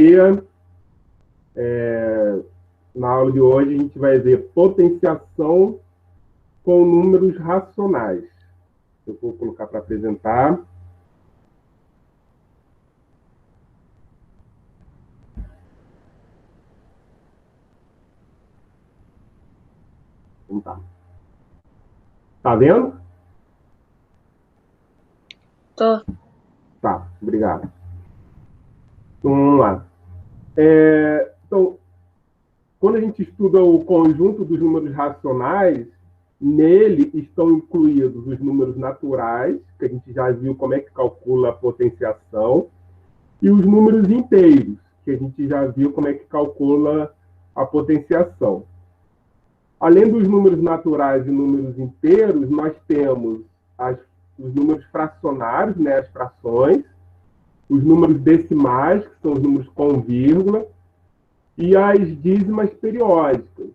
dia. Na aula de hoje, a gente vai ver potenciação com números racionais. Eu vou colocar para apresentar. Então tá. Tá vendo? Tô. Tá, obrigado. Então, vamos lá. Então, quando a gente estuda o conjunto dos números racionais, nele estão incluídos os números naturais, que a gente já viu como é que calcula a potenciação, e os números inteiros, que a gente já viu como é que calcula a potenciação. Além dos números naturais e números inteiros, nós temos os números fracionários, né, as frações, os números decimais, que são os números com vírgula, e as dízimas periódicas.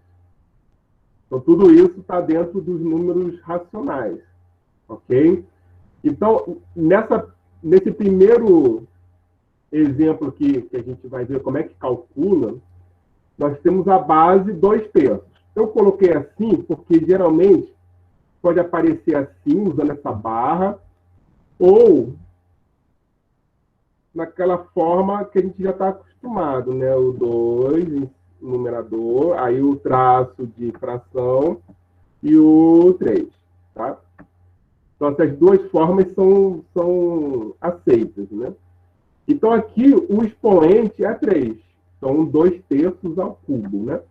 Então, tudo isso está dentro dos números racionais, ok? Então, nesse primeiro exemplo aqui, que a gente vai ver como é que calcula, nós temos a base 2/3. Eu coloquei assim porque, geralmente, pode aparecer assim, usando essa barra, ou naquela forma que a gente já está acostumado, né? O 2, numerador, aí o traço de fração e o 3, tá? Então, essas duas formas são aceitas, né? Então, aqui, o expoente é 3. Então, 2/3 ao cubo, né?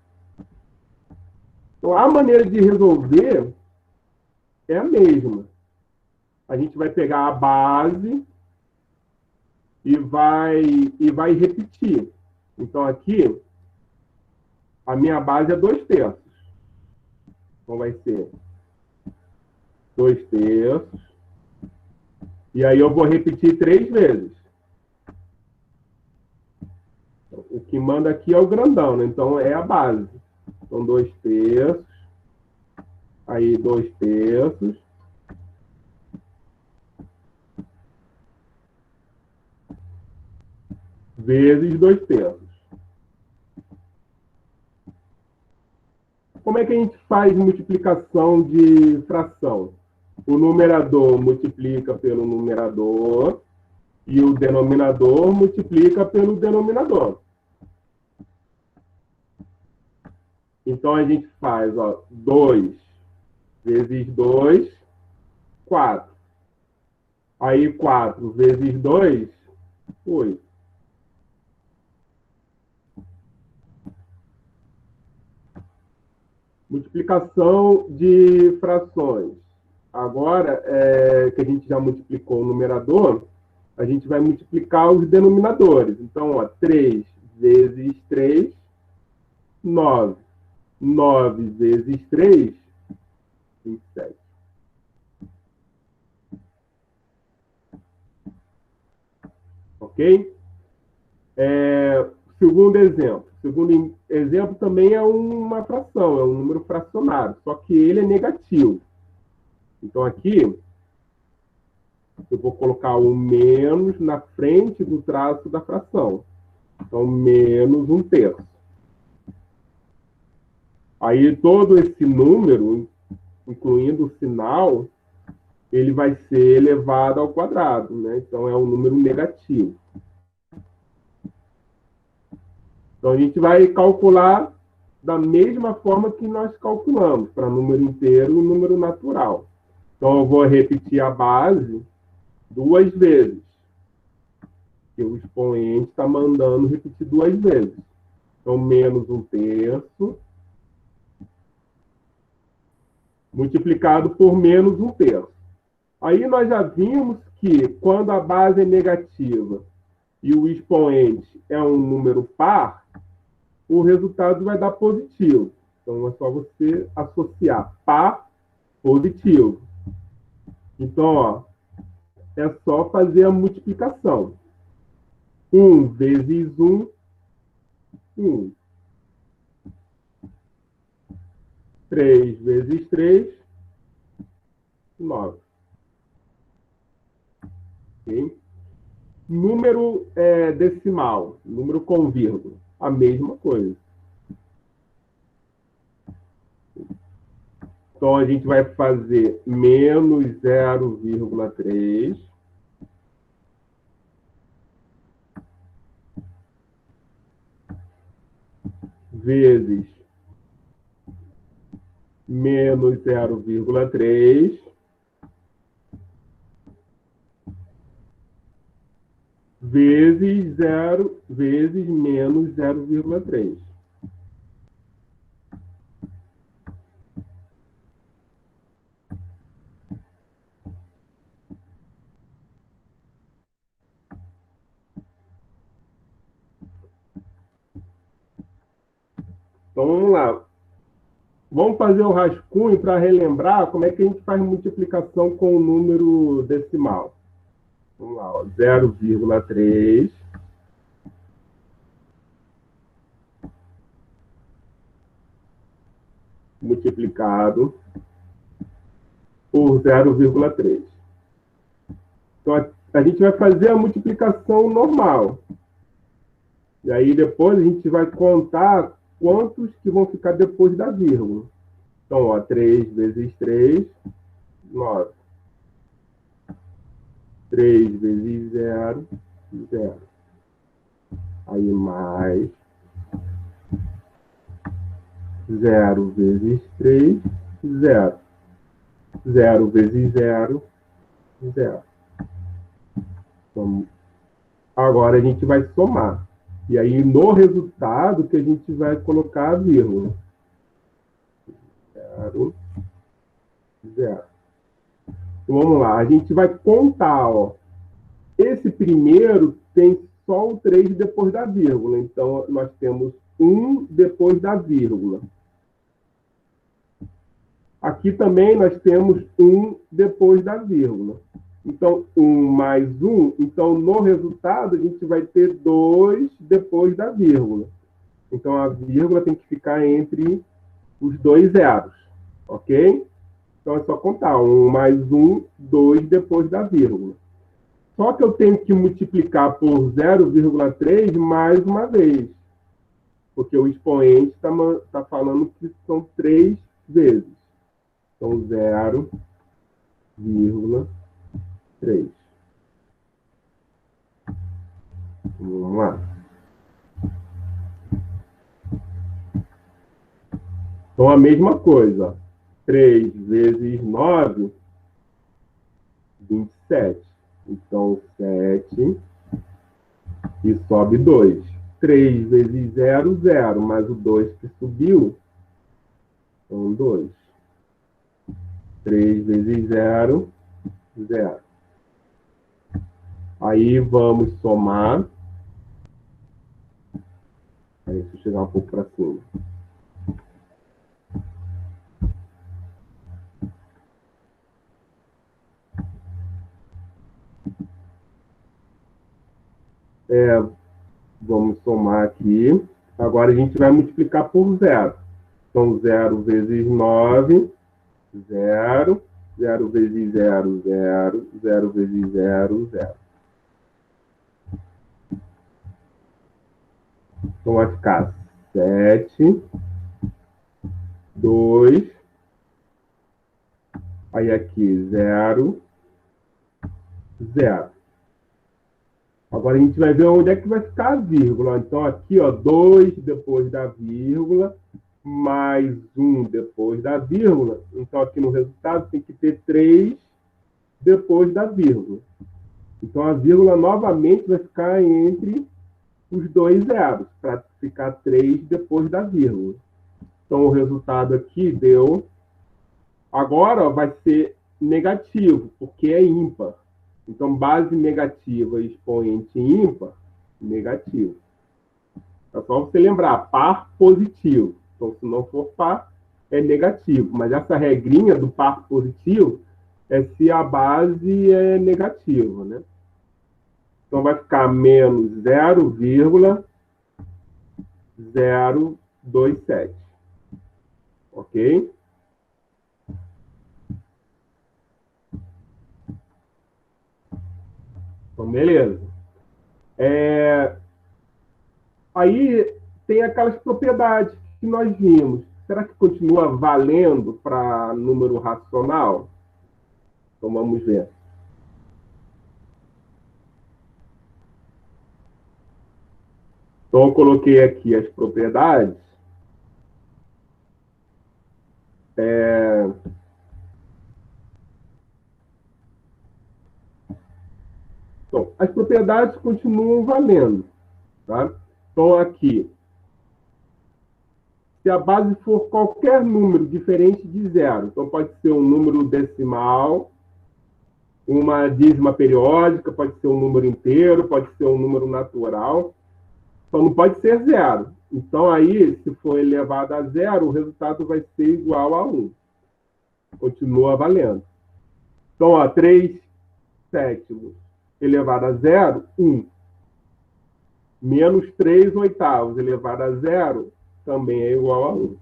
Então, a maneira de resolver é a mesma. A gente vai pegar a base e vai repetir. Então, aqui, a minha base é 2/3. Então, vai ser 2/3. E aí eu vou repetir 3 vezes. O que manda aqui é o grandão, né? Então, é a base. Então, 2/3. Aí, 2/3. Vezes 2/3. Como é que a gente faz multiplicação de fração? O numerador multiplica pelo numerador e o denominador multiplica pelo denominador. Então, a gente faz 2 vezes 2, 4. Aí, 4 vezes 2, 8. Multiplicação de frações. Agora, que a gente já multiplicou o numerador, a gente vai multiplicar os denominadores. Então, 3 vezes 3, 9. 9 vezes 3, 27. Ok? Segundo exemplo. Segundo exemplo também é uma fração, é um número fracionário, só que ele é negativo. Então, aqui, eu vou colocar o menos na frente do traço da fração. Então, menos 1/3. Aí, todo esse número, incluindo o sinal, ele vai ser elevado ao quadrado, né? Então, é um número negativo. Então, a gente vai calcular da mesma forma que nós calculamos, para número inteiro e número natural. Então, eu vou repetir a base 2 vezes. Porque o expoente está mandando repetir 2 vezes. Então, menos 1/3 multiplicado por menos 1/3. Aí nós já vimos que quando a base é negativa e o expoente é um número par, o resultado vai dar positivo. Então, é só você associar par positivo. Então, é só fazer a multiplicação. 1 vezes 1, 1. 3 vezes 3, 9. Okay? número decimal, número com vírgula. A mesma coisa. Então, a gente vai fazer menos 0,3 vezes menos 0,3 vezes 0 vezes menos 0,3. Então, vamos lá. Vamos fazer o rascunho para relembrar como é que a gente faz multiplicação com o número decimal. Vamos lá, 0,3 multiplicado por 0,3. Então, a gente vai fazer a multiplicação normal. E aí, depois, a gente vai contar quantos que vão ficar depois da vírgula. Então, ó, 3 vezes 3, 9. 3 vezes 0, 0. Aí, mais 0 vezes 3, 0. 0 vezes 0, 0. Então, agora a gente vai somar. E aí, no resultado, que a gente vai colocar a vírgula. 0, 0. Então, vamos lá. A gente vai contar, ó. Esse primeiro tem só o 3 depois da vírgula. Então, nós temos 1 depois da vírgula. Aqui também nós temos 1 depois da vírgula. Então, 1 mais 1. Então, no resultado, a gente vai ter 2 depois da vírgula. Então, a vírgula tem que ficar entre os dois zeros. Ok? Então, é só contar. 1 mais 1, 2 depois da vírgula. Só que eu tenho que multiplicar por 0,3 mais uma vez. Porque o expoente está falando que são 3 vezes. Então, 0,3. Vamos lá. Então, a mesma coisa. 3 vezes 9, 27. Então, 7 e sobe 2. 3 vezes 0, 0. Mais o 2 que subiu, são 2. 3 vezes 0, 0. Aí vamos somar. Aí, deixa eu chegar um pouco para cima. Vamos somar aqui. Agora a gente vai multiplicar por 0. Então, 0 vezes 9, 0. 0 vezes 0, 0. 0 vezes 0, 0. Então, vai ficar 7, 2. Aí aqui, 0, 0. Agora a gente vai ver onde é que vai ficar a vírgula. Então, aqui, ó, 2 depois da vírgula, mais 1 depois da vírgula. Então, aqui no resultado tem que ter 3 depois da vírgula. Então, a vírgula novamente vai ficar entre os dois zeros, para ficar 3 depois da vírgula. Então, o resultado aqui deu... Agora, ó, vai ser negativo, porque é ímpar. Então, base negativa e expoente ímpar, negativo. É só você lembrar, par positivo. Então, se não for par, é negativo. Mas essa regrinha do par positivo é se a base é negativa, né? Então, vai ficar menos 0,027. Ok? Então, beleza. Aí tem aquelas propriedades que nós vimos. Será que continua valendo para número racional? Então vamos ver. Então eu coloquei aqui as propriedades. Então, as propriedades continuam valendo. Tá? Então aqui, se a base for qualquer número diferente de zero, então pode ser um número decimal, uma dízima periódica, pode ser um número inteiro, pode ser um número natural, só não pode ser zero. Então aí, se for elevado a zero, o resultado vai ser igual a 1. Continua valendo. Então, ó, 3 sétimos elevado a zero, 1. Menos 3 oitavos elevado a zero, também é igual a 1.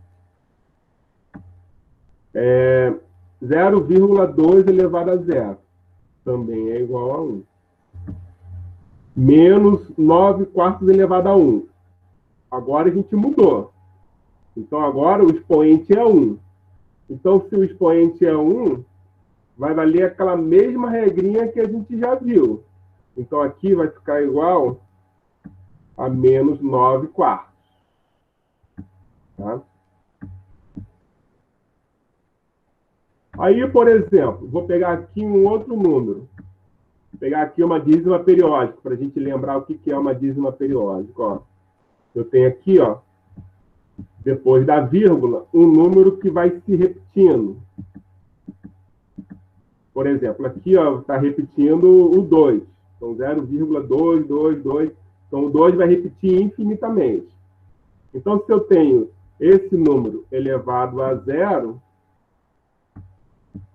0,2 elevado a zero, também é igual a 1. Menos 9 quartos elevado a 1. Agora a gente mudou. Então, agora o expoente é 1. Então, se o expoente é 1, vai valer aquela mesma regrinha que a gente já viu. Então, aqui vai ficar igual a menos 9 quartos. Tá? Aí, por exemplo, vou pegar aqui um outro número. Vou pegar aqui uma dízima periódica, para a gente lembrar o que é uma dízima periódica. Ó. Eu tenho aqui, ó, depois da vírgula, um número que vai se repetindo. Por exemplo, aqui está repetindo o 2. Então, 0,222. Então, o 2 vai repetir infinitamente. Então, se eu tenho esse número elevado a zero,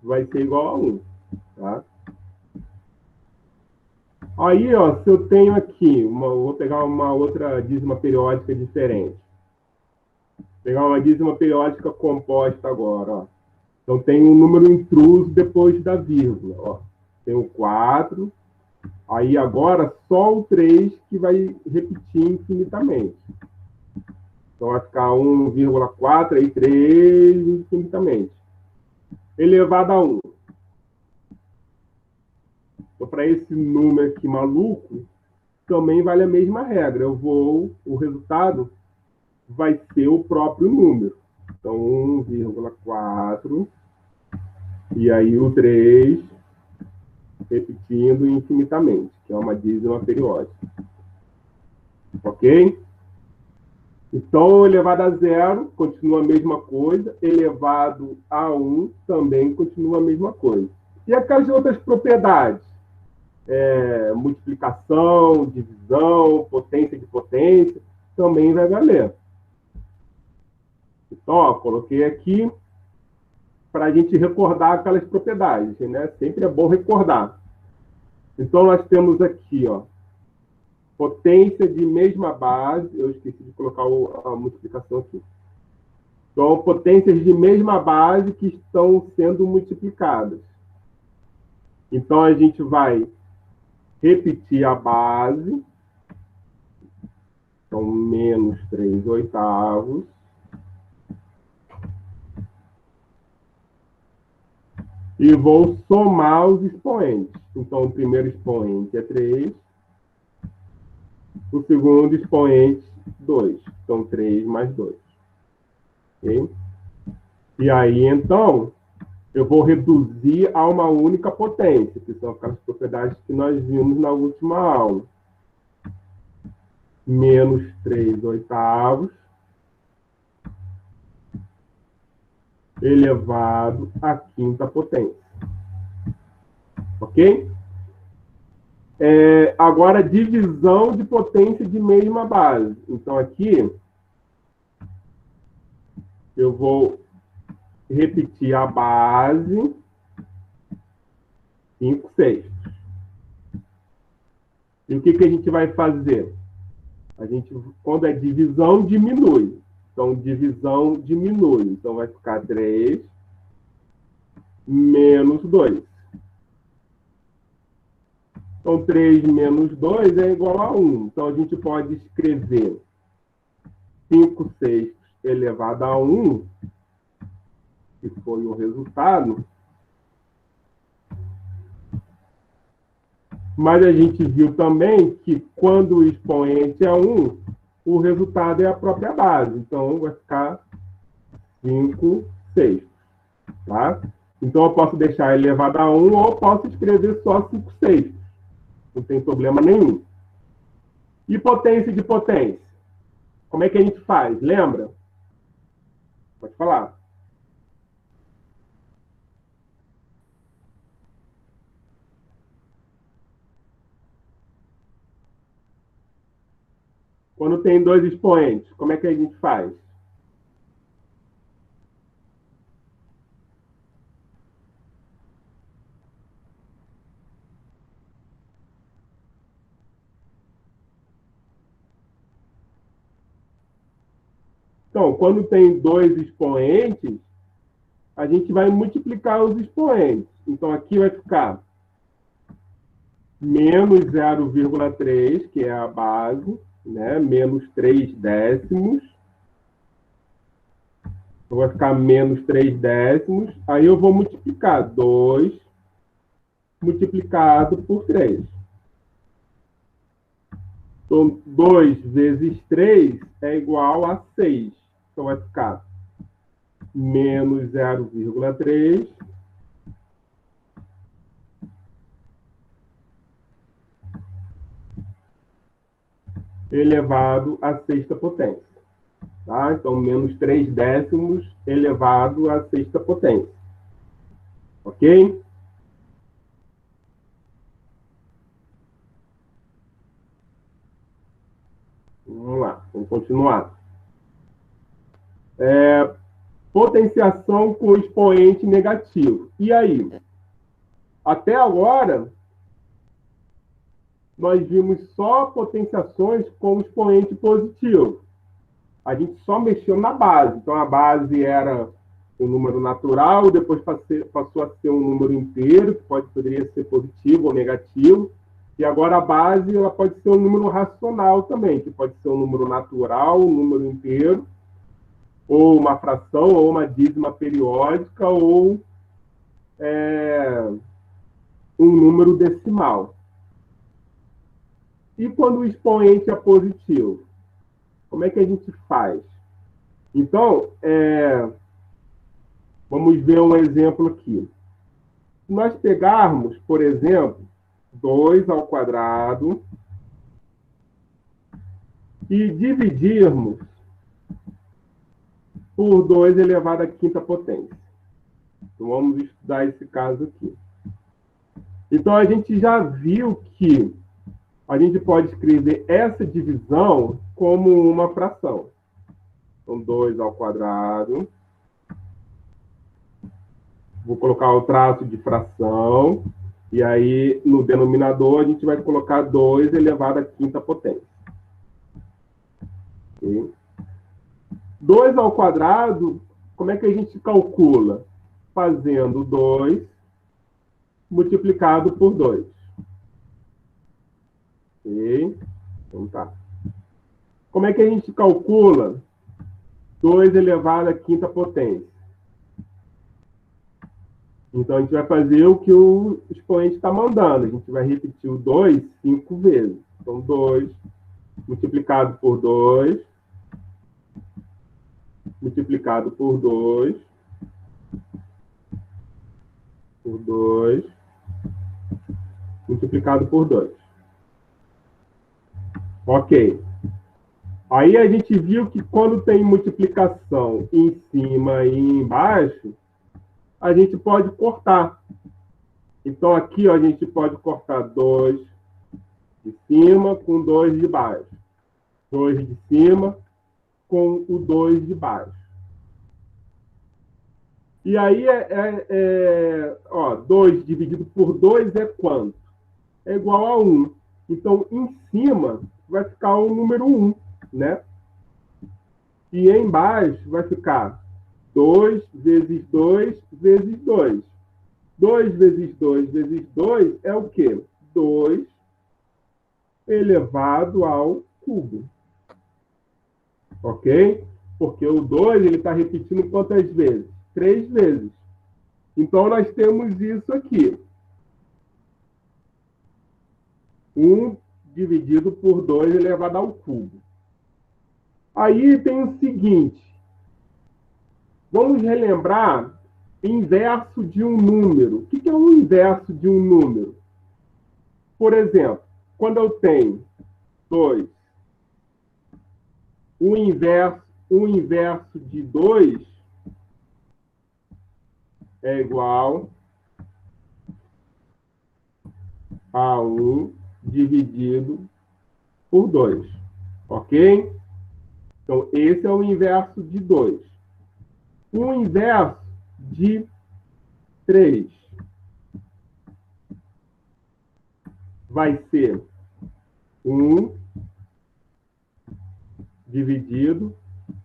vai ser igual a 1. Tá? Aí, ó, se eu tenho aqui, vou pegar uma outra dízima periódica diferente. Vou pegar uma dízima periódica composta agora. Ó. Então, tem um número intruso depois da vírgula. Ó. Tem o 4. Aí, agora, só o 3 que vai repetir infinitamente. Então, vai ficar 1,4, aí 3 infinitamente. Elevado a 1. Então, para esse número aqui maluco, também vale a mesma regra. O resultado vai ser o próprio número. Então, 1,4. E aí o 3 repetindo infinitamente, que é uma dízima periódica. Ok? Então, elevado a zero, continua a mesma coisa. Elevado a 1, também continua a mesma coisa. E aquelas outras propriedades? Multiplicação, divisão, potência de potência, também vai valer. Então, ó, coloquei aqui para a gente recordar aquelas propriedades, né? Sempre é bom recordar. Então, nós temos aqui, ó, potência de mesma base. Eu esqueci de colocar a multiplicação aqui. Então, potências de mesma base que estão sendo multiplicadas. Então, a gente vai repetir a base. Então, menos 3 oitavos. E vou somar os expoentes. Então, o primeiro expoente é 3. O segundo expoente, 2. Então, 3 mais 2. Okay? E aí, então, eu vou reduzir a uma única potência, que são aquelas propriedades que nós vimos na última aula. Menos 3 oitavos elevado à quinta potência. Ok? Agora, divisão de potência de mesma base. Então, aqui, eu vou repetir a base 5 sextos. E o que a gente vai fazer? A gente, quando é divisão, diminui. Então, divisão diminui. Então, vai ficar 3 menos 2. Então, 3 menos 2 é igual a 1. Então, a gente pode escrever 5 sextos elevado a 1, que foi o resultado. Mas a gente viu também que quando o expoente é 1, o resultado é a própria base. Então, vai ficar 5 sextos. Tá? Então, eu posso deixar elevado a 1 ou posso escrever só 5 sextos. Não tem problema nenhum. E potência de potência? Como é que a gente faz? Lembra? Pode falar. Quando tem dois expoentes, como é que a gente faz? Então, quando tem dois expoentes, a gente vai multiplicar os expoentes. Então, aqui vai ficar menos 0,3, que é a base, né? Menos 3 décimos. Então, vai ficar menos 3 décimos. Aí eu vou multiplicar 2 multiplicado por 3. Então, 2 vezes 3 é igual a 6. Então, vai ficar menos 0,3 elevado à sexta potência. Tá? Então, menos 3 décimos elevado à sexta potência. Ok? Vamos lá, vamos continuar. Potenciação com expoente negativo. E aí? Até agora, nós vimos só potenciações com expoente positivo. A gente só mexeu na base. Então, a base era um número natural, depois passou a ser um número inteiro, que poderia ser positivo ou negativo. E agora a base ela pode ser um número racional também, que pode ser um número natural, um número inteiro, ou uma fração, ou uma dízima periódica, ou um número decimal. E quando o expoente é positivo? Como é que a gente faz? Então, vamos ver um exemplo aqui. Se nós pegarmos, por exemplo, 2 ao quadrado e dividirmos por 2 elevado à quinta potência. Então, vamos estudar esse caso aqui. Então, a gente já viu que a gente pode escrever essa divisão como uma fração. Então, 2 ao quadrado. Vou colocar o traço de fração. E aí, no denominador, a gente vai colocar 2 elevado à quinta potência. Okay? 2 ao quadrado, como é que a gente calcula? Fazendo 2 multiplicado por 2. Ok? Então tá. Como é que a gente calcula 2 elevado à quinta potência? Então, a gente vai fazer o que o expoente está mandando. A gente vai repetir o 2 5 vezes. Então, 2 multiplicado por 2, multiplicado por 2, por 2, multiplicado por 2. Ok. Aí a gente viu que quando tem multiplicação em cima e embaixo, a gente pode cortar. Então, aqui ó, a gente pode cortar 2 de cima com 2 de baixo. 2 de cima com o 2 de baixo. E aí, 2 dividido por 2 é quanto? É igual a 1. Então, em cima vai ficar o número 1, né? E embaixo vai ficar 2 vezes 2 vezes 2. 2 vezes 2 vezes 2 é o quê? 2 elevado ao cubo. Ok? Porque o 2 ele está repetindo quantas vezes? 3 vezes. Então, nós temos isso aqui. 1 dividido por 2 elevado ao cubo. Aí tem o seguinte. Vamos relembrar inverso de um número. O que é o inverso de um número? Por exemplo, quando eu tenho 2, o inverso de 2 é igual a 1 dividido por 2. Ok? Então, esse é o inverso de 2. O inverso de 3 vai ser 1 dividido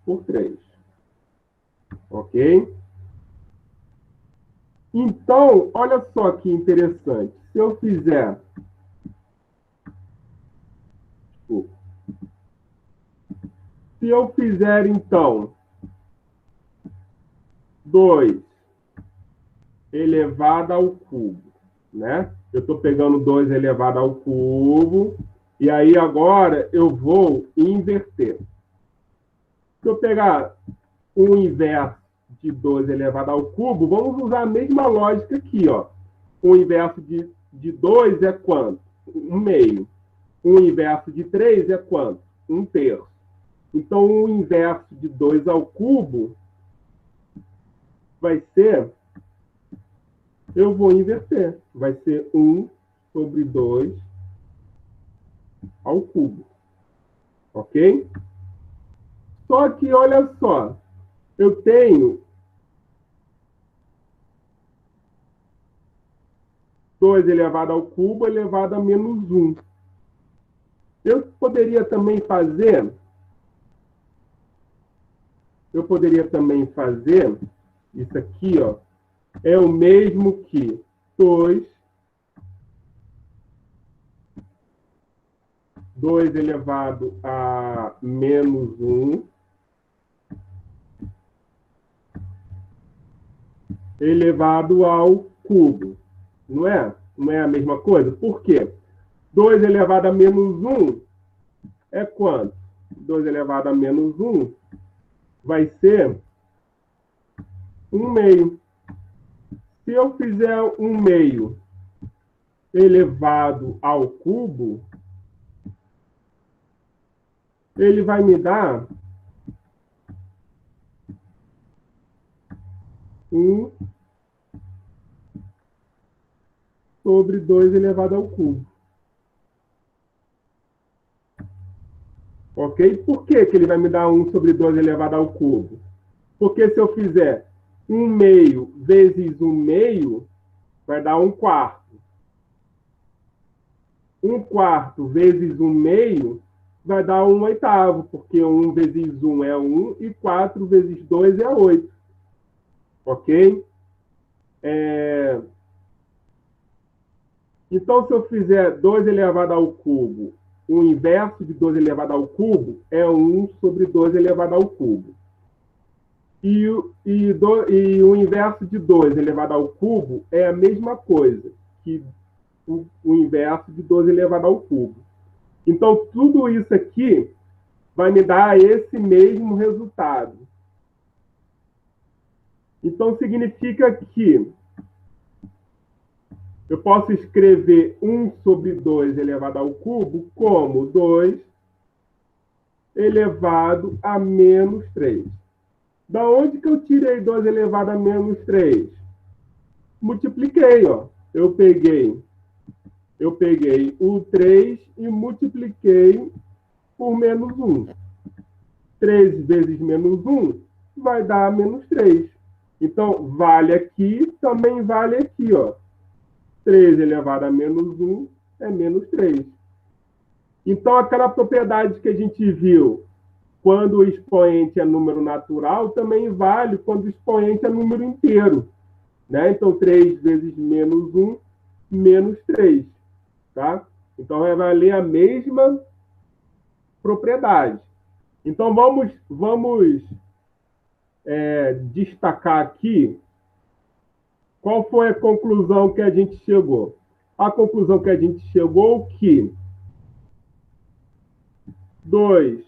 por 3. Ok? Então, olha só que interessante. Se eu fizer... Se eu fizer, então, 2 elevado ao cubo, né? Eu estou pegando 2 elevado ao cubo, e aí agora eu vou inverter. Se eu pegar o inverso de 2 elevado ao cubo, vamos usar a mesma lógica aqui, ó. O inverso de 2 é quanto? 1 meio. O inverso de 3 é quanto? 1 terço. Então, o inverso de 2 ao cubo vai ser... Eu vou inverter. Vai ser 1 sobre 2 ao cubo. Ok? Só que, olha só. Eu tenho 2 elevado ao cubo elevado a menos 1. Eu poderia também fazer isso aqui, ó, é o mesmo que 2 elevado a menos 1 elevado ao cubo. Não é? Não é a mesma coisa? Por quê? 2 elevado a menos 1 é quanto? 2 elevado a menos 1 vai ser 1 meio. Se eu fizer 1 meio elevado ao cubo, ele vai me dar 1 sobre 2 elevado ao cubo. Ok? Por que ele vai me dar 1 sobre 2 elevado ao cubo? Porque se eu fizer 1 meio vezes 1 meio, vai dar 1 quarto. 1 quarto vezes 1 meio vai dar 1 oitavo, porque 1 vezes 1 é 1 e 4 vezes 2 é 8. Ok? Então, se eu fizer 2 elevado ao cubo, o inverso de 2 elevado ao cubo é 1 sobre 2 elevado ao cubo. E o inverso de 2 elevado ao cubo é a mesma coisa que o inverso de 2 elevado ao cubo. Então, tudo isso aqui vai me dar esse mesmo resultado. Então, significa que eu posso escrever 1 sobre 2 elevado ao cubo como 2 elevado a menos 3. Da onde que eu tirei 2 elevado a menos 3? Multipliquei, ó. Eu peguei o 3 e multipliquei por menos 1. 3 vezes menos 1 vai dar menos 3. Então, vale aqui, também vale aqui, ó. 3 elevado a menos 1 é menos 3. Então, aquela propriedade que a gente viu quando o expoente é número natural, também vale quando o expoente é número inteiro. Né? Então, 3 vezes menos 1, menos 3. Tá? Então, vai valer a mesma propriedade. Então, vamos destacar aqui qual foi a conclusão que a gente chegou. A conclusão que a gente chegou é que 2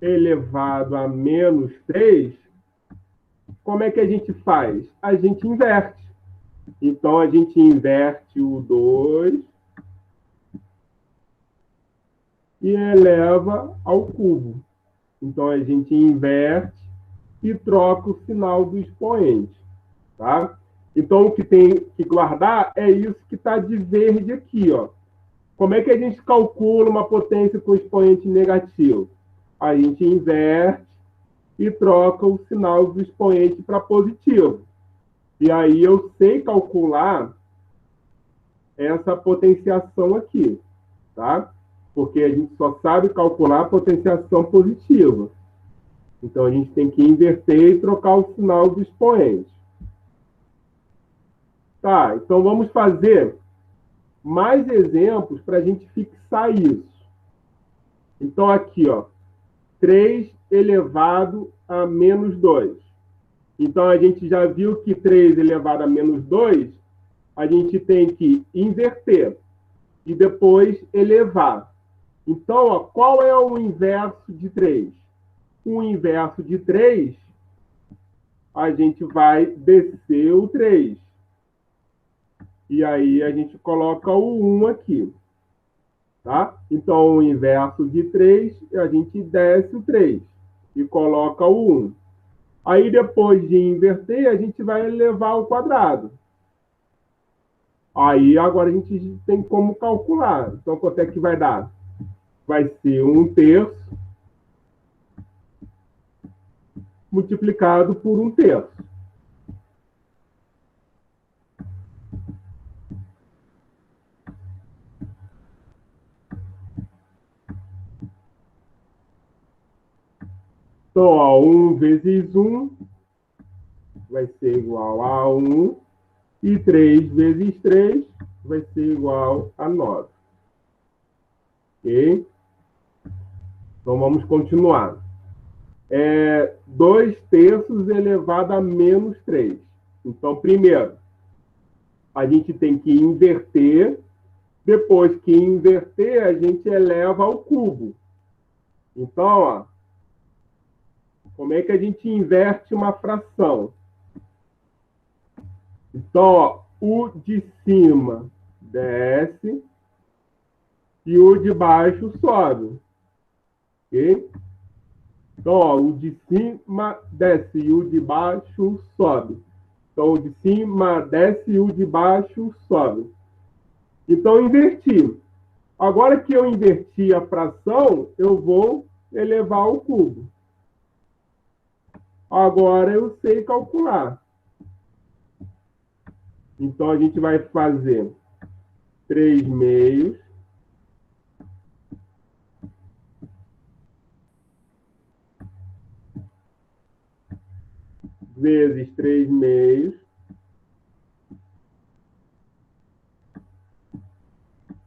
elevado a menos 3, como é que a gente faz? A gente inverte. Então, a gente inverte o 2 e eleva ao cubo. Então, a gente inverte e troca o sinal do expoente. Tá? Então, o que tem que guardar é isso que está de verde aqui. Ó. Como é que a gente calcula uma potência com expoente negativo? A gente inverte e troca o sinal do expoente para positivo. E aí eu sei calcular essa potenciação aqui, tá? Porque a gente só sabe calcular a potenciação positiva. Então, a gente tem que inverter e trocar o sinal do expoente. Tá, então vamos fazer mais exemplos para a gente fixar isso. Então, aqui, ó, 3 elevado a menos 2. Então, a gente já viu que 3 elevado a menos 2, a gente tem que inverter e depois elevar. Então, ó, qual é o inverso de 3? O inverso de 3, a gente vai descer o 3. E aí a gente coloca o 1 aqui. Tá? Então, o inverso de 3, a gente desce o 3 e coloca o 1. Aí, depois de inverter, a gente vai elevar ao quadrado. Aí, agora a gente tem como calcular. Então, quanto é que vai dar? Vai ser 1/3 multiplicado por 1/3. Então, ó, 1 vezes 1 vai ser igual a 1. E 3 vezes 3 vai ser igual a 9. Ok? Então, vamos continuar. 2/3 elevado a menos 3. Então, primeiro, a gente tem que inverter. Depois que inverter, a gente eleva ao cubo. Então, ó, como é que a gente inverte uma fração? Então, ó, o de cima desce e o de baixo sobe. Ok? Então, ó, o de cima desce e o de baixo sobe. Então, o de cima desce e o de baixo sobe. Então, inverti. Agora que eu inverti a fração, eu vou elevar ao cubo. Agora eu sei calcular. Então, a gente vai fazer 3/2 vezes 3/2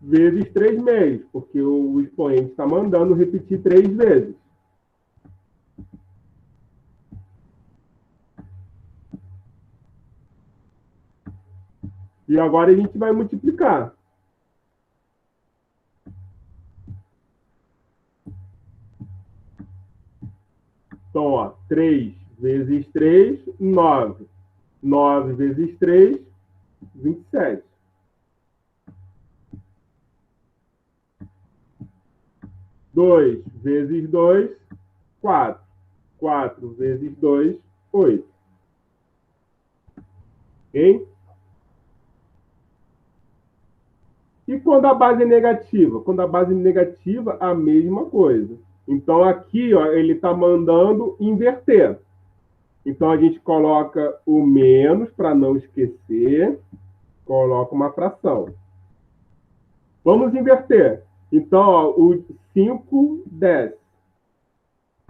vezes 3/2, porque o expoente está mandando repetir 3 vezes. E agora a gente vai multiplicar. Então, ó, 3 vezes 3, 9. 9 vezes 3, 27. Dois vezes 2, 4. 4 vezes 2, 8. Ok? E quando a base é negativa? Quando a base é negativa, a mesma coisa. Então, aqui, ó, ele está mandando inverter. Então, a gente coloca o menos para não esquecer. Coloca uma fração. Vamos inverter. Então, ó, o 5 desce.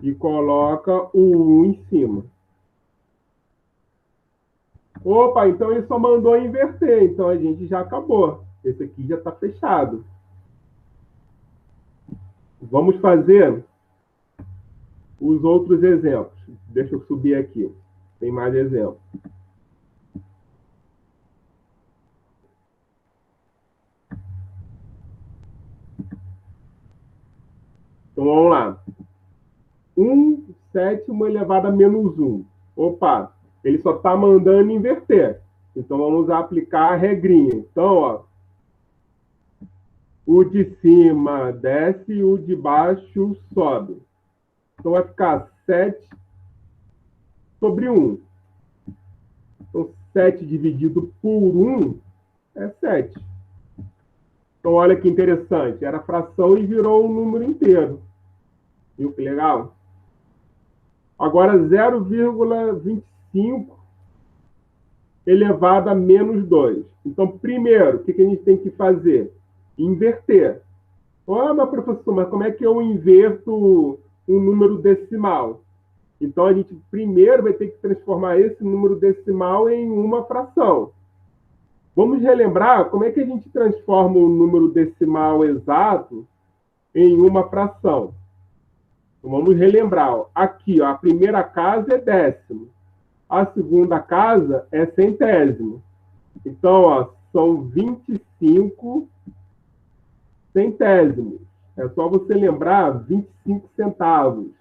E coloca o 1 em cima. Opa, então ele só mandou inverter. Então, a gente já acabou. Esse aqui já está fechado. Vamos fazer os outros exemplos. Deixa eu subir aqui. Tem mais exemplos. Então, vamos lá. 1/7 elevado a menos 1. Opa, ele só está mandando inverter. Então, vamos aplicar a regrinha. Então, ó, o de cima desce e o de baixo sobe. Então, vai ficar 7/1. Então, 7 dividido por 1 é 7. Então, olha que interessante. Era fração e virou um número inteiro. Viu que legal? Agora, 0,25 elevado a menos 2. Então, primeiro, o que a gente tem que fazer? Inverter. Ah, mas professor, mas como é que eu inverto um número decimal? Então, a gente primeiro vai ter que transformar esse número decimal em uma fração. Vamos relembrar como é que a gente transforma um número decimal exato em uma fração. Então, vamos relembrar. Aqui, ó, a primeira casa é décimo. A segunda casa é centésimo. Então, ó, são 25 centésimos. É só você lembrar 25 centavos.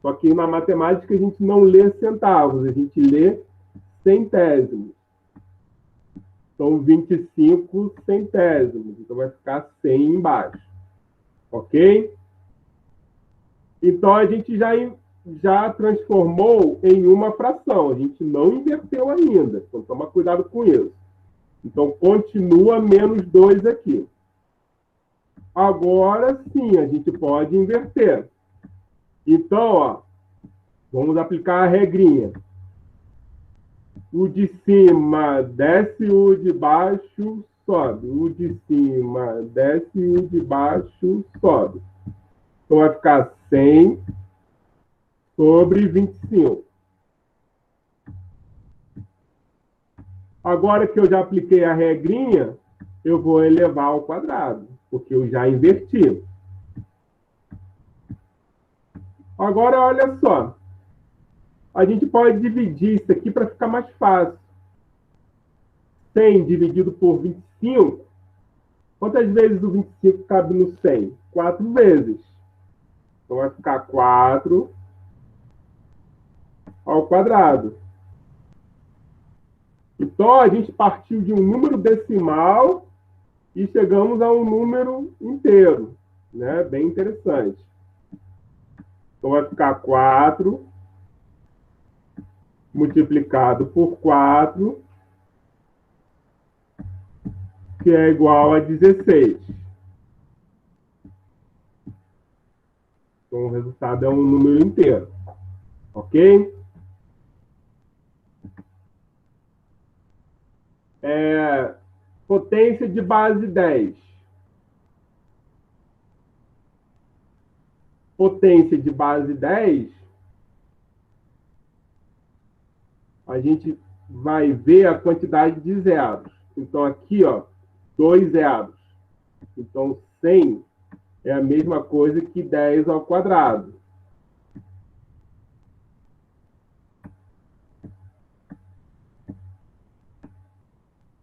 Só que na matemática a gente não lê centavos, a gente lê centésimos. São 25 centésimos. Então vai ficar 100 embaixo. Ok? Então a gente já transformou em uma fração. A gente não inverteu ainda. Então toma cuidado com isso. Então continua menos 2 aqui. Agora sim, a gente pode inverter. Então, ó, vamos aplicar a regrinha. O de cima desce, o de baixo sobe. O de cima desce, o de baixo sobe. Então vai ficar 100 sobre 25. Agora que eu já apliquei a regrinha, eu vou elevar ao quadrado, porque eu já inverti. Agora, olha só. A gente pode dividir isso aqui para ficar mais fácil. 100 dividido por 25. Quantas vezes o 25 cabe no 100? 4 vezes. Então, vai ficar 4 ao quadrado. Então, a gente partiu de um número decimal e chegamos a um número inteiro. Né? Bem interessante. Então, vai ficar 4 multiplicado por 4, que é igual a 16. Então, o resultado é um número inteiro. Ok? Potência de base 10. Potência de base 10, a gente vai ver a quantidade de zeros. Então, aqui, ó, 2 zeros. Então, 100 é a mesma coisa que 10 ao quadrado.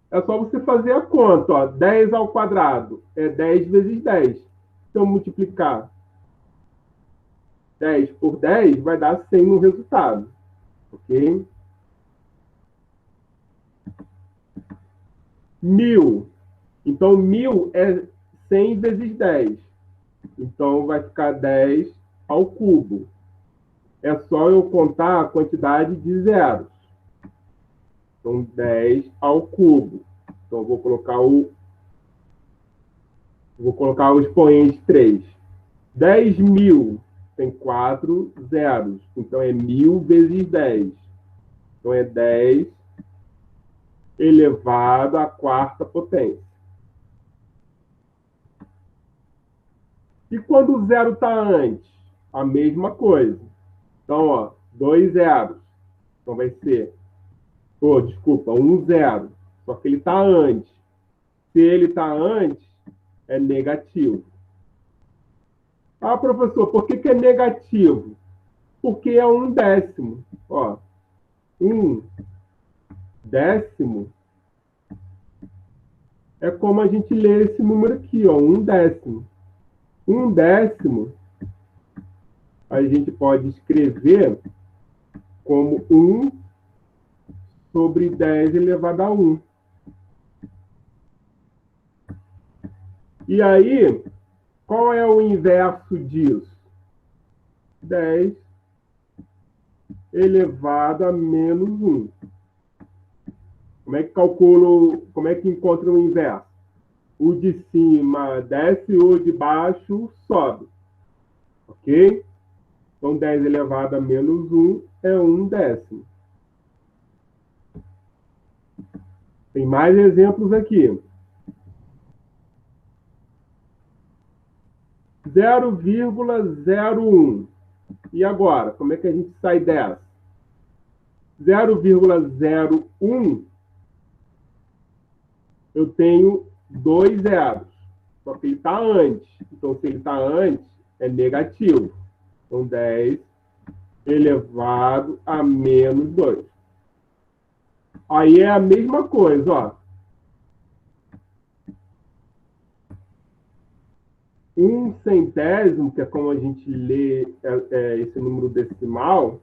É só você fazer a conta, ó. 10 ao quadrado é 10 vezes 10. Se eu multiplicar 10 por 10, vai dar 100 no resultado. Ok? 1000. Então, 1000 é 100 vezes 10. Então, vai ficar 10 ao cubo. É só eu contar a quantidade de zeros. Então, 10 ao cubo. Então, eu vou colocar o expoente 3. 10.000 tem 4 zeros. Então, é 1000 vezes 10. Então, é 10 elevado à quarta potência. E quando o zero está antes? A mesma coisa. Então, ó, 2 zeros. Então, vai ser... desculpa, 1 zero. Só que ele está antes. Se ele está antes, é negativo. Ah, professor, por que é negativo? Porque é 1/10. Ó, 1/10 é como a gente lê esse número aqui, ó, 1/10. 1/10 a gente pode escrever como 1/10 elevado a 1. E aí, qual é o inverso disso? 10 elevado a menos 1. Como é que calculo, como é que encontra o inverso? O de cima desce, o de baixo sobe. Ok? Então, 10 elevado a menos 1 é 1/10. Tem mais exemplos aqui. 0,01. E agora, como é que a gente sai dessa? 0,01, eu tenho 2 zeros. Só que ele está antes. Então, se ele está antes, é negativo. Então, 10 elevado a menos 2. Aí é a mesma coisa, ó. 1/100, que é como a gente lê esse número decimal,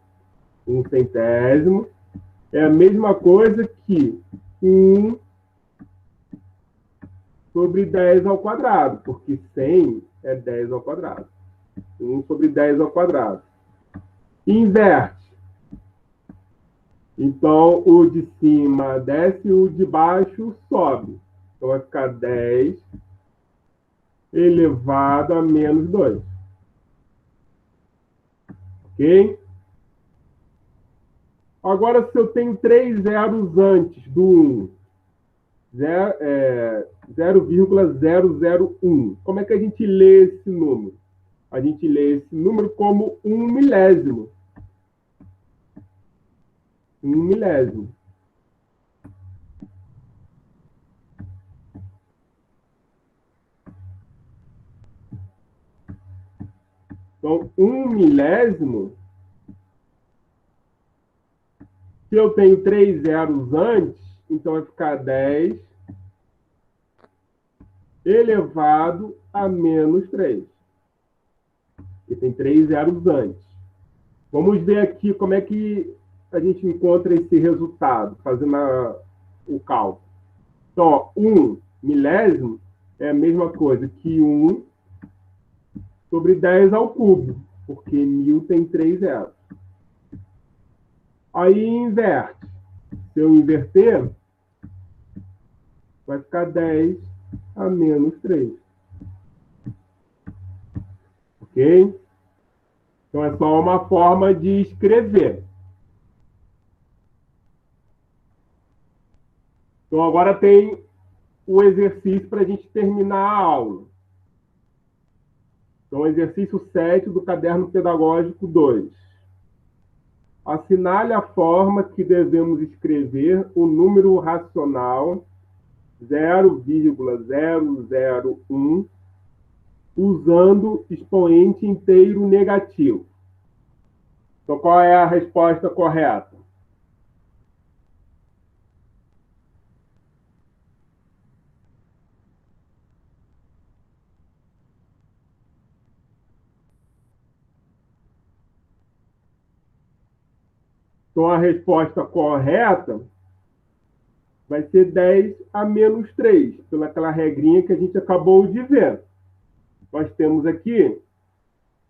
1/100, é a mesma coisa que 1/10², porque 100 é 10². 1/10². Inverte. Então, o de cima desce, o de baixo sobe. Então, vai ficar 10 elevado a menos 2. Ok? Agora, se eu tenho 3 zeros antes do 1, 0,001, como é que a gente lê esse número? A gente lê esse número como 1/1000. 1/1000. Então, 1/1000, se eu tenho 3 zeros antes, então vai ficar 10 elevado a menos 3. Porque tem 3 zeros antes. Vamos ver aqui como é que a gente encontra esse resultado, fazendo o cálculo. Então, ó, 1/1000 é a mesma coisa que 1/10², porque 1000 tem 3 zeros. Aí inverte. Se eu inverter, vai ficar 10 a menos 3. Ok? Então, é só uma forma de escrever. Então, agora tem o exercício para a gente terminar a aula. Então, exercício 7 do Caderno Pedagógico 2. Assinale a forma que devemos escrever o número racional 0,001 usando expoente inteiro negativo. Então, qual é a resposta correta? Então, a resposta correta vai ser 10 a menos 3, pelaquela regrinha que a gente acabou de ver. Nós temos aqui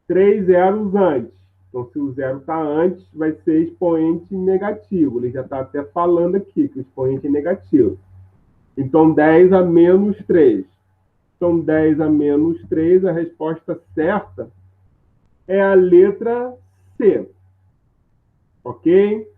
3 zeros antes. Então, se o zero está antes, vai ser expoente negativo. Ele já está até falando aqui que o expoente é negativo. Então, 10 a menos 3. Então, 10 a menos 3, a resposta certa é a letra C. Ok?